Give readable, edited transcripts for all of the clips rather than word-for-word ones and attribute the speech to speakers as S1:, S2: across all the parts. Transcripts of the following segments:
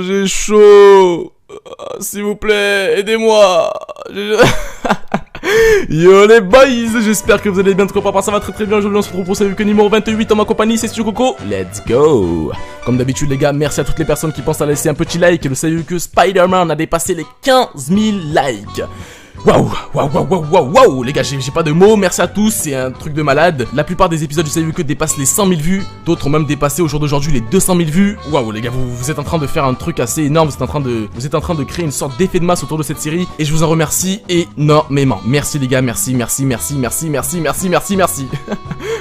S1: J'ai chaud. S'il vous plaît, aidez-moi. Yo les boys, j'espère que vous allez bien, tout cas ça va très bien. Aujourd'hui on se retrouve pour ce que numéro 28 en ma compagnie, c'est Studio Coco. Let's go. Comme d'habitude les gars, merci à toutes les personnes qui pensent à laisser un petit like. Et le salut que Spider-Man a dépassé les 15 000 likes. Waouh, les gars, j'ai pas de mots, merci à tous, c'est un truc de malade. La plupart des épisodes du Salut que dépassent les 100 000 vues, d'autres ont même dépassé au jour d'aujourd'hui les 200 000 vues. Waouh, les gars, vous êtes en train de faire un truc assez énorme, vous êtes en train de créer une sorte d'effet de masse autour de cette série, et je vous en remercie énormément. Merci les gars, merci.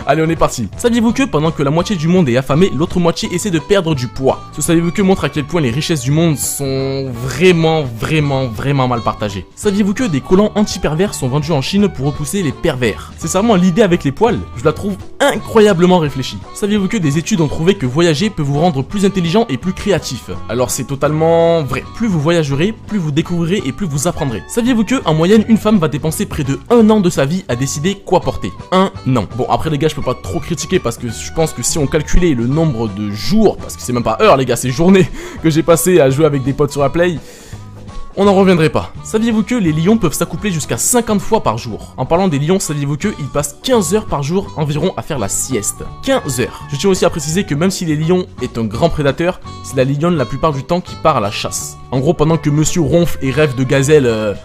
S1: Allez, on est parti. Saviez-vous que pendant que la moitié du monde est affamé, l'autre moitié essaie de perdre du poids? Ce saviez-vous que montre à quel point les richesses du monde sont vraiment mal partagées? Saviez-vous que des collants anti-pervers sont vendus en Chine pour repousser les pervers? C'est vraiment l'idée avec les poils, je la trouve incroyablement réfléchie. Saviez-vous que des études ont trouvé que voyager peut vous rendre plus intelligent et plus créatif? Alors c'est totalement vrai. Plus vous voyagerez, plus vous découvrirez et plus vous apprendrez. Saviez-vous que en moyenne une femme va dépenser près de 1 an de sa vie à décider quoi porter? 1 an. Bon après les gars, je peux pas trop critiquer parce que je pense que si on calculait le nombre de jours, parce que c'est même pas heures les gars, c'est journées que j'ai passé à jouer avec des potes sur la play, on n'en reviendrait pas. Saviez-vous que les lions peuvent s'accoupler jusqu'à 50 fois par jour? En parlant des lions, saviez-vous qu'ils passent 15 heures par jour environ à faire la sieste? 15 heures. Je tiens aussi à préciser que même si les lions est un grand prédateur, c'est la lionne la plupart du temps qui part à la chasse. En gros, pendant que monsieur ronfle et rêve de gazelle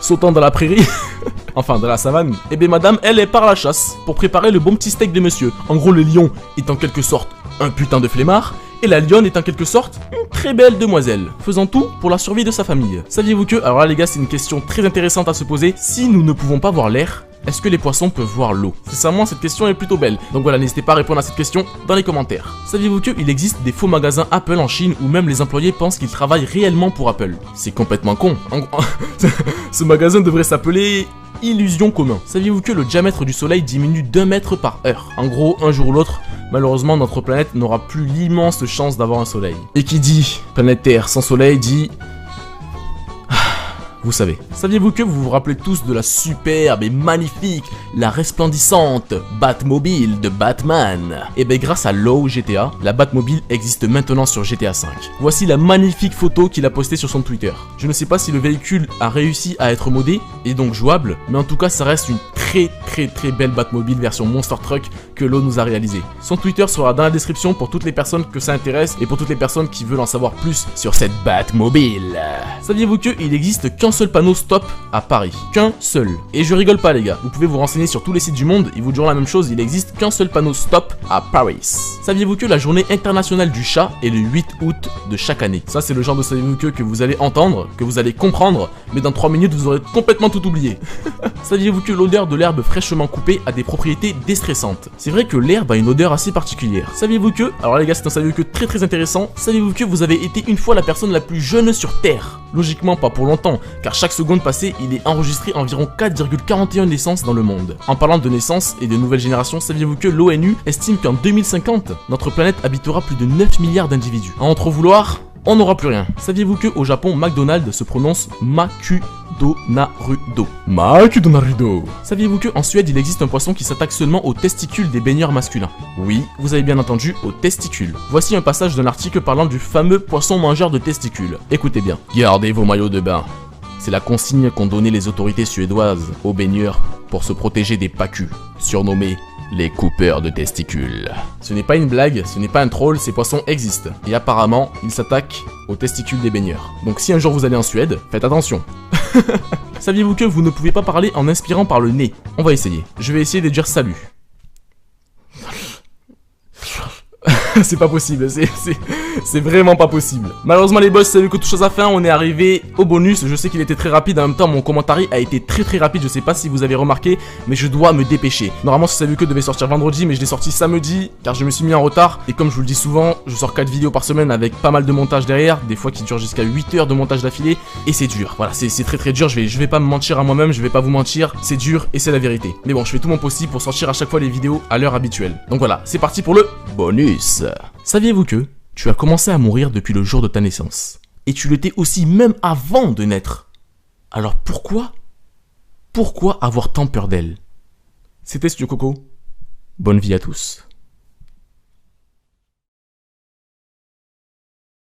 S1: sautant dans la prairie, enfin dans la savane, et bien madame, elle part à la chasse pour préparer le bon petit steak de monsieur. En gros, le lion est en quelque sorte un putain de flemmard, et la lionne est en quelque sorte une très belle demoiselle, faisant tout pour la survie de sa famille. Saviez-vous que, alors là les gars, c'est une question très intéressante à se poser, si nous ne pouvons pas voir l'air, est-ce que les poissons peuvent voir l'eau? Sincèrement, cette question est plutôt belle. Donc voilà, n'hésitez pas à répondre à cette question dans les commentaires. Saviez-vous qu'il existe des faux magasins Apple en Chine où même les employés pensent qu'ils travaillent réellement pour Apple? C'est complètement con. En gros, ce magasin devrait s'appeler Illusion commun. Saviez-vous que le diamètre du soleil diminue d'1 mètre par heure? En gros, un jour ou l'autre, malheureusement notre planète n'aura plus l'immense chance d'avoir un soleil. Et qui dit planète Terre sans soleil dit... Vous savez. Saviez-vous que vous vous rappelez tous de la superbe et magnifique, la resplendissante Batmobile de Batman? Et bien grâce à Low GTA, la Batmobile existe maintenant sur GTA V. Voici la magnifique photo qu'il a postée sur son Twitter. Je ne sais pas si le véhicule a réussi à être modé, et donc jouable, mais en tout cas ça reste une très belle Batmobile version Monster Truck que Low nous a réalisé. Son Twitter sera dans la description pour toutes les personnes que ça intéresse et pour toutes les personnes qui veulent en savoir plus sur cette Batmobile. Saviez-vous qu'il existe qu'un seul panneau stop à Paris? Qu'un seul. Et je rigole pas les gars, vous pouvez vous renseigner sur tous les sites du monde, ils vous diront la même chose, il existe qu'un seul panneau stop à Paris. Saviez-vous que la journée internationale du chat est le 8 août de chaque année? Ça c'est le genre de saviez-vous que vous allez entendre, que vous allez comprendre, mais dans 3 minutes vous aurez complètement tout oublié. Saviez-vous que l'odeur de l'herbe fraîchement coupée a des propriétés déstressantes? C'est vrai que l'herbe a une odeur assez particulière. Saviez-vous que, alors là les gars c'est un saviez-vous que très intéressant, saviez-vous que vous avez été une fois la personne la plus jeune sur Terre? Logiquement pas pour longtemps, car chaque seconde passée il est enregistré environ 4,41 naissances dans le monde. En parlant de naissances et de nouvelles générations, saviez-vous que l'ONU estime qu'en 2050, notre planète habitera plus de 9 milliards d'individus? À en trop vouloir, on n'aura plus rien. Saviez-vous que au Japon, McDonald's se prononce Makudonarudo? Makudonarudo. Saviez-vous que en Suède, il existe un poisson qui s'attaque seulement aux testicules des baigneurs masculins? Oui, vous avez bien entendu, aux testicules. Voici un passage d'un article parlant du fameux poisson mangeur de testicules. Écoutez bien. Gardez vos maillots de bain. C'est la consigne qu'ont donnée les autorités suédoises aux baigneurs pour se protéger des pacus, surnommés les coupeurs de testicules. Ce n'est pas une blague, ce n'est pas un troll, ces poissons existent. Et apparemment, ils s'attaquent aux testicules des baigneurs. Donc si un jour vous allez en Suède, faites attention. Saviez-vous que vous ne pouvez pas parler en inspirant par le nez? On va essayer. Je vais essayer de dire salut. C'est pas possible, c'est vraiment pas possible. Malheureusement les boss, salut que toute chose à fin, on est arrivé au bonus. Je sais qu'il était très rapide, en même temps mon commentaire a été très rapide. Je sais pas si vous avez remarqué, mais je dois me dépêcher. Normalement ce salut que devait sortir vendredi, mais je l'ai sorti samedi, car je me suis mis en retard. Et comme je vous le dis souvent, je sors 4 vidéos par semaine avec pas mal de montage derrière, des fois qui durent jusqu'à 8 heures de montage d'affilée. Et c'est dur, voilà, c'est très dur, je vais pas me mentir à moi-même, je vais pas vous mentir, c'est dur et c'est la vérité. Mais bon, je fais tout mon possible pour sortir à chaque fois les vidéos à l'heure habituelle. Donc voilà, c'est parti pour le bonus. Saviez-vous que tu as commencé à mourir depuis le jour de ta naissance? Et tu l'étais aussi même avant de naître. Alors pourquoi avoir tant peur d'elle? C'était Studio Coco. Bonne vie à tous.